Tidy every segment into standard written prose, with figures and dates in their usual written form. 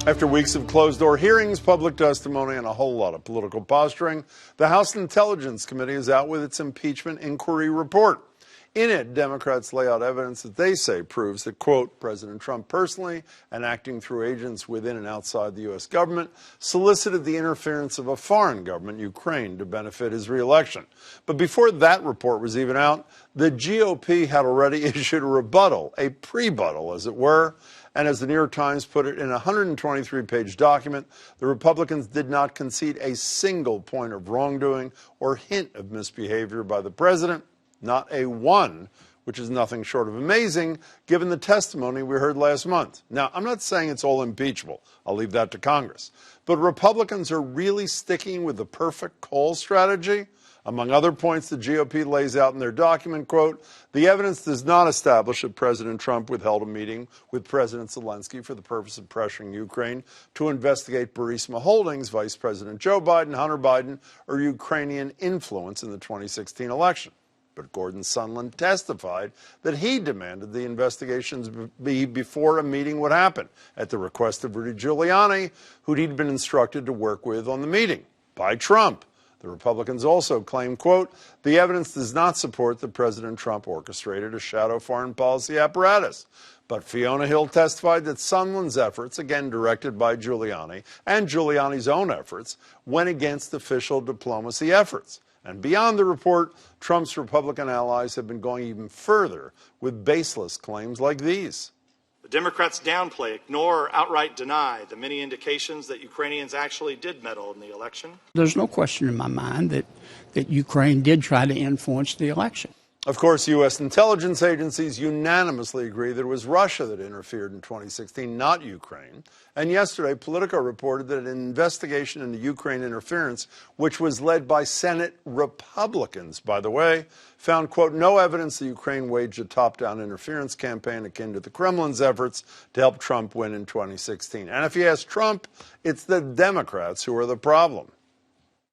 After weeks of closed-door hearings, public testimony, and a whole lot of political posturing, the House Intelligence Committee is out with its impeachment inquiry report. In it, Democrats lay out evidence that they say proves that, quote, President Trump personally and acting through agents within and outside the U.S. government solicited the interference of a foreign government, Ukraine, to benefit his reelection. But before that report was even out, the GOP had already issued a rebuttal, a pre-buttal, as it were. And as the New York Times put it in a 123-page document, the Republicans did not concede a single point of wrongdoing or hint of misbehavior by the president. Not a one, which is nothing short of amazing, given the testimony we heard last month. Now, I'm not saying it's all impeachable. I'll leave that to Congress. But Republicans are really sticking with the perfect call strategy. Among other points the GOP lays out in their document, quote, the evidence does not establish that President Trump withheld a meeting with President Zelensky for the purpose of pressuring Ukraine to investigate Burisma Holdings, Vice President Joe Biden, Hunter Biden, or Ukrainian influence in the 2016 election. But Gordon Sondland testified that he demanded the investigations be before a meeting would happen, at the request of Rudy Giuliani, who he'd been instructed to work with on the meeting, by Trump. The Republicans also claim, quote, the evidence does not support that President Trump orchestrated a shadow foreign policy apparatus. But Fiona Hill testified that Sondland's efforts, again directed by Giuliani, and Giuliani's own efforts, went against official diplomacy efforts. And beyond the report, Trump's Republican allies have been going even further with baseless claims like these. The Democrats downplay, ignore, or outright deny the many indications that Ukrainians actually did meddle in the election. There's no question in my mind that Ukraine did try to influence the election. Of course, U.S. intelligence agencies unanimously agree that it was Russia that interfered in 2016, not Ukraine. And yesterday, Politico reported that an investigation into Ukraine interference, which was led by Senate Republicans, by the way, found, quote, no evidence that Ukraine waged a top-down interference campaign akin to the Kremlin's efforts to help Trump win in 2016. And if you ask Trump, it's the Democrats who are the problem.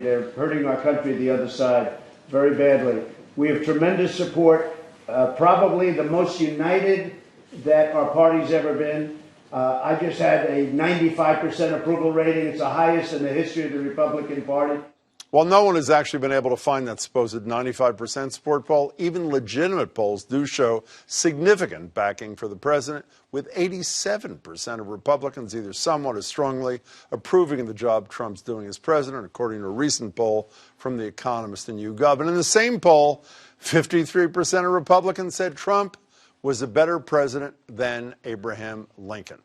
They're hurting our country, the other side, very badly. We have tremendous support, probably the most united that our party's ever been. I just had a 95% approval rating. It's the highest in the history of the Republican Party. While no one has actually been able to find that supposed 95% support poll, even legitimate polls do show significant backing for the president, with 87% of Republicans either somewhat or strongly approving of the job Trump's doing as president, according to a recent poll from The Economist and YouGov. And in the same poll, 53% of Republicans said Trump was a better president than Abraham Lincoln.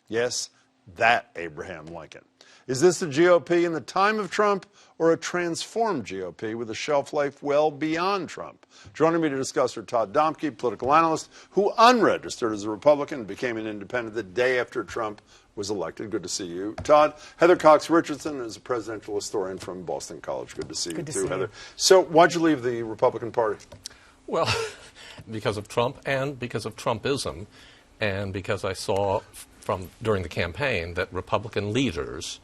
Yes, that Abraham Lincoln. Is this the GOP in the time of Trump, or a transformed GOP with a shelf life well beyond Trump? Joining me to discuss are Todd Domke, political analyst, who unregistered as a Republican and became an independent the day after Trump was elected. Good to see you, Todd. Heather Cox Richardson is a presidential historian from Boston College. Good to see you, too, Heather. So why'd you leave the Republican Party? Well, because of Trump and because of Trumpism, and because I saw from during the campaign that Republican leaders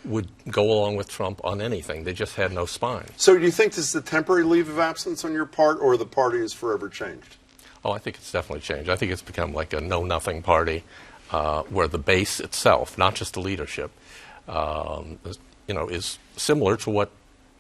would go along with Trump on anything. They just had no spine. So do you think this is a temporary leave of absence on your part, or the party is forever changed? Oh, I think it's definitely changed. I think it's become like a know-nothing party where the base itself, not just the leadership, is similar to what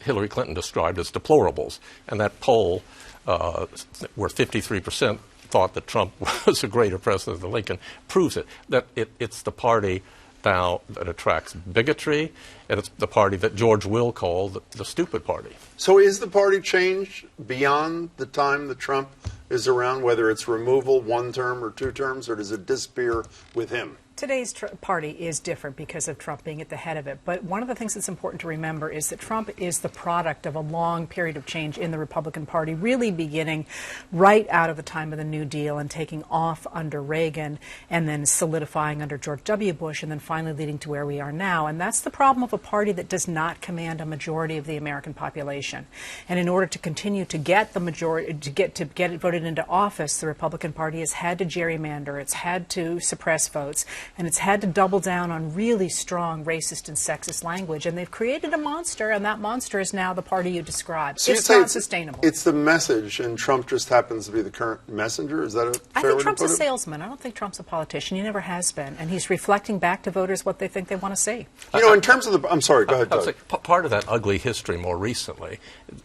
Hillary Clinton described as deplorables. And that poll where 53% thought that Trump was a greater president than Lincoln proves it, that it's the party now that attracts bigotry, and it's the party that George Will called the stupid party. So is the party changed beyond the time that Trump is around, whether it's removal, one term or two terms, or does it disappear with him? Today's party is different because of Trump being at the head of it. But one of the things that's important to remember is that Trump is the product of a long period of change in the Republican Party, really beginning right out of the time of the New Deal and taking off under Reagan and then solidifying under George W. Bush and then finally leading to where we are now. And that's the problem of a party that does not command a majority of the American population. And in order to continue to get the majority, to get it voted into office, the Republican Party has had to gerrymander. It's had to suppress votes. and it's had to double down on really strong racist and sexist language. And they've created a monster, and that monster is now the party you described. So it's not sustainable. It's the message, and Trump just happens to be the current messenger? Is that a fair way to put it? I think Trump's a salesman. I don't think Trump's a politician. He never has been. And he's reflecting back to voters what they think they want to see. You know, in terms of the... I'm sorry, go ahead, Doug. Part of that ugly history more recently,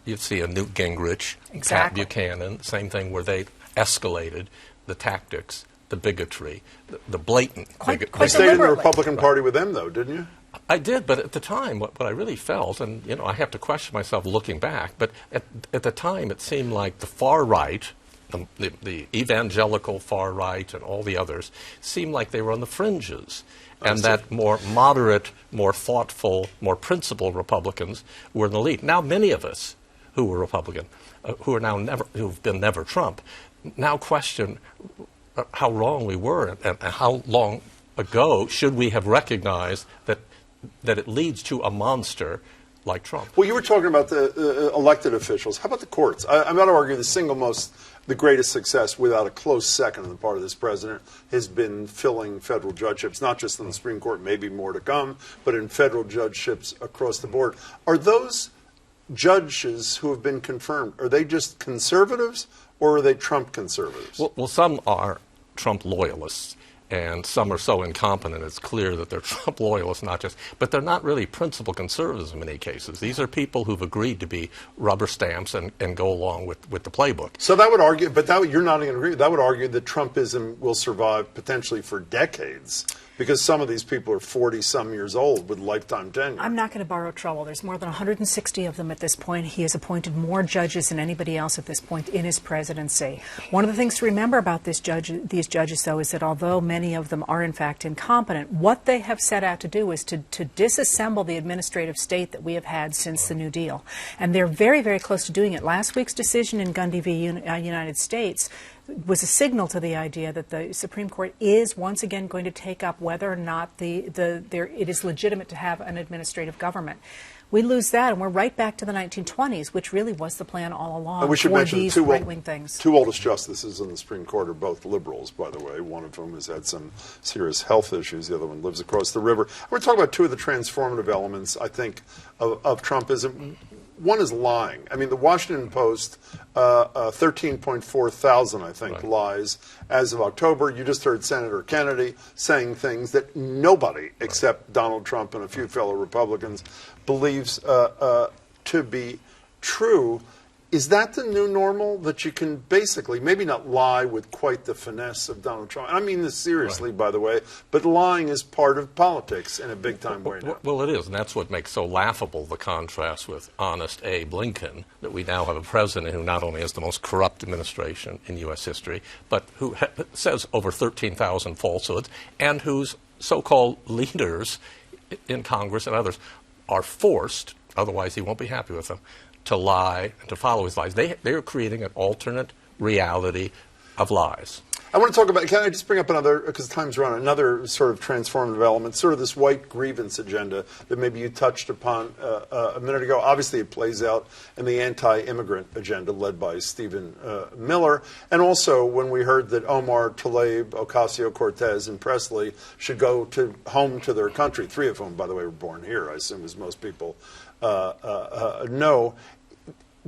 you see a Newt Gingrich, Pat Buchanan, same thing where they escalated the tactics, the bigotry, the blatant bigotry. You stayed in the Republican Party with them, though, didn't you? I did, but at the time, what I really felt, and you know, I have to question myself looking back, but at the time it seemed like the far right, the evangelical far right and all the others, seemed like they were on the fringes. And that more moderate, more thoughtful, more principled Republicans were in the lead. Now many of us who were Republican, who've been never Trump, now question how wrong we were and how long ago should we have recognized that it leads to a monster like Trump. Well, you were talking about the elected officials. How about the courts? I'm going to argue the greatest success, without a close second on the part of this president, has been filling federal judgeships, not just in the Supreme Court, maybe more to come, but in federal judgeships across the board. Are those judges who have been confirmed, are they just conservatives or are they Trump conservatives? Well, some are Trump loyalists. And some are so incompetent, it's clear that they're Trump loyalists, but they're not really principled conservatives in many cases. These are people who've agreed to be rubber stamps and go along with the playbook. So that would argue, but you're not going to agree, that would argue that Trumpism will survive potentially for decades, because some of these people are 40-some years old with lifetime tenure. I'm not going to borrow trouble. There's more than 160 of them at this point. He has appointed more judges than anybody else at this point in his presidency. One of the things to remember about these judges, though, is that although many of them are, in fact, incompetent, what they have set out to do is to disassemble the administrative state that we have had since the New Deal. And they're very, very close to doing it. Last week's decision in Gundy v. United States was a signal to the idea that the Supreme Court is once again going to take up whether or not it is legitimate to have an administrative government. We lose that, and we're right back to the 1920s, which really was the plan all along. And we should mention these right-wing things. Two oldest justices in the Supreme Court are both liberals, by the way. One of whom has had some serious health issues. The other one lives across the river. We're talking about two of the transformative elements, I think, of Trumpism. One is lying. I mean, the Washington Post, 13.4 thousand, I think, lies as of October. You just heard Senator Kennedy saying things that nobody except Donald Trump and a few fellow Republicans believes to be true. Is that the new normal, that you can basically, maybe not lie with quite the finesse of Donald Trump? I mean this seriously, by the way, but lying is part of politics in a big-time way now. Well, it is, and that's what makes so laughable the contrast with honest Abe Lincoln, that we now have a president who not only has the most corrupt administration in U.S. history, but who says over 13,000 falsehoods, and whose so-called leaders in Congress and others are forced, otherwise he won't be happy with them, to lie and to follow his lies. They are creating an alternate reality of lies. I want to talk about, can I just bring up another, because time's run, another sort of transformative element, sort of this white grievance agenda that maybe you touched upon a minute ago. Obviously, it plays out in the anti-immigrant agenda led by Stephen Miller. And also when we heard that Omar, Tlaib, Ocasio-Cortez, and Presley should go home to their country, three of whom, by the way, were born here, I assume, as most people know.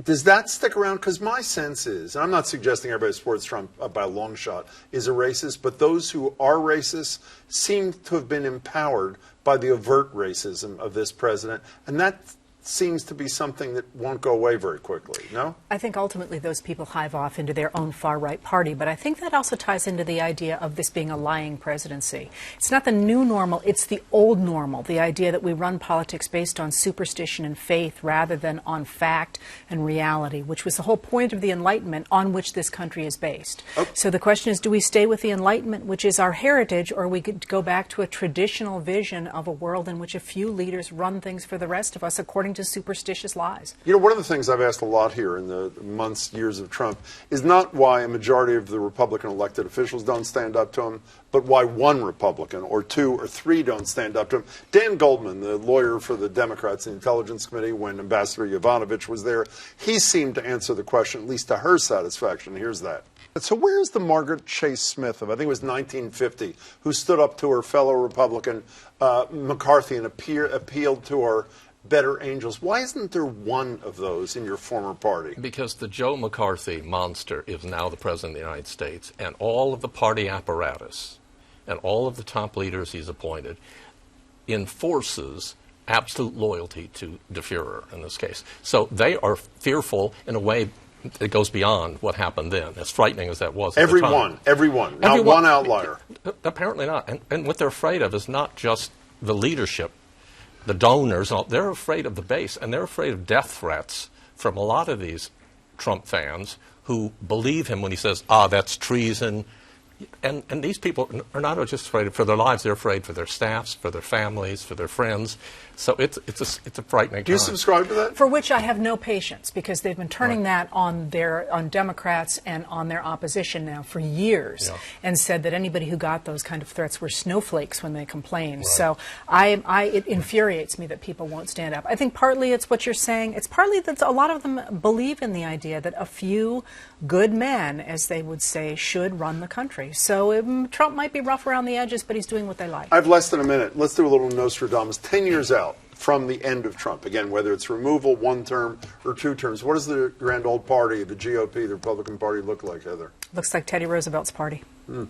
Does that stick around? Because my sense is, and I'm not suggesting everybody who supports Trump by a long shot is a racist, but those who are racist seem to have been empowered by the overt racism of this president, and that seems to be something that won't go away very quickly, no? I think ultimately those people hive off into their own far-right party, but I think that also ties into the idea of this being a lying presidency. It's not the new normal, it's the old normal, the idea that we run politics based on superstition and faith rather than on fact and reality, which was the whole point of the Enlightenment on which this country is based. Oh. So the question is, do we stay with the Enlightenment, which is our heritage, or we could go back to a traditional vision of a world in which a few leaders run things for the rest of us according into superstitious lies. You know, one of the things I've asked a lot here in the months, years of Trump is not why a majority of the Republican elected officials don't stand up to him, but why one Republican or two or three don't stand up to him. Dan Goldman, the lawyer for the Democrats in the Intelligence Committee when Ambassador Yovanovitch was there, he seemed to answer the question, at least to her satisfaction. Here's that. So where's the Margaret Chase Smith of, I think it was 1950, who stood up to her fellow Republican McCarthy and appealed to her better angels? Why isn't there one of those in your former party? Because the Joe McCarthy monster is now the President of the United States, and all of the party apparatus and all of the top leaders he's appointed enforces absolute loyalty to the Fuhrer in this case. So they are fearful in a way it goes beyond what happened then, as frightening as that was at the time. Everyone. Not one outlier. Apparently not. And what they're afraid of is not just the leadership, the donors. They're afraid of the base, and they're afraid of death threats from a lot of these Trump fans who believe him when he says, that's treason. And these people are not just afraid for their lives, they're afraid for their staffs, for their families, for their friends. So it's a frightening time. Do you subscribe to that? For which I have no patience, because they've been turning that on Democrats and on their opposition now for years, and said that anybody who got those kind of threats were snowflakes when they complained. Right. So it infuriates me that people won't stand up. I think partly it's what you're saying. It's partly that a lot of them believe in the idea that a few good men, as they would say, should run the country. So Trump might be rough around the edges, but he's doing what they like. I have less than a minute. Let's do a little Nostradamus. 10 years out from the end of Trump, again, whether it's removal, one term, or two terms, what does the grand old party, the GOP, the Republican Party, look like, Heather? Looks like Teddy Roosevelt's party. What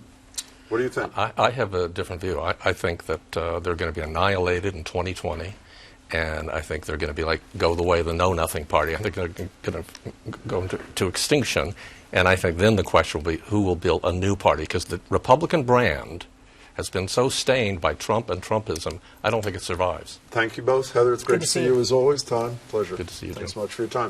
do you think? I have a different view. I think that they're going to be annihilated in 2020. And I think they're going to be go the way of the know-nothing party. I think they're going to go into extinction. And I think then the question will be who will build a new party, because the Republican brand has been so stained by Trump and Trumpism, I don't think it survives. Thank you both. Heather, it's great to see you as always. Todd, pleasure. Good to see you, Jim. Thanks so much for your time.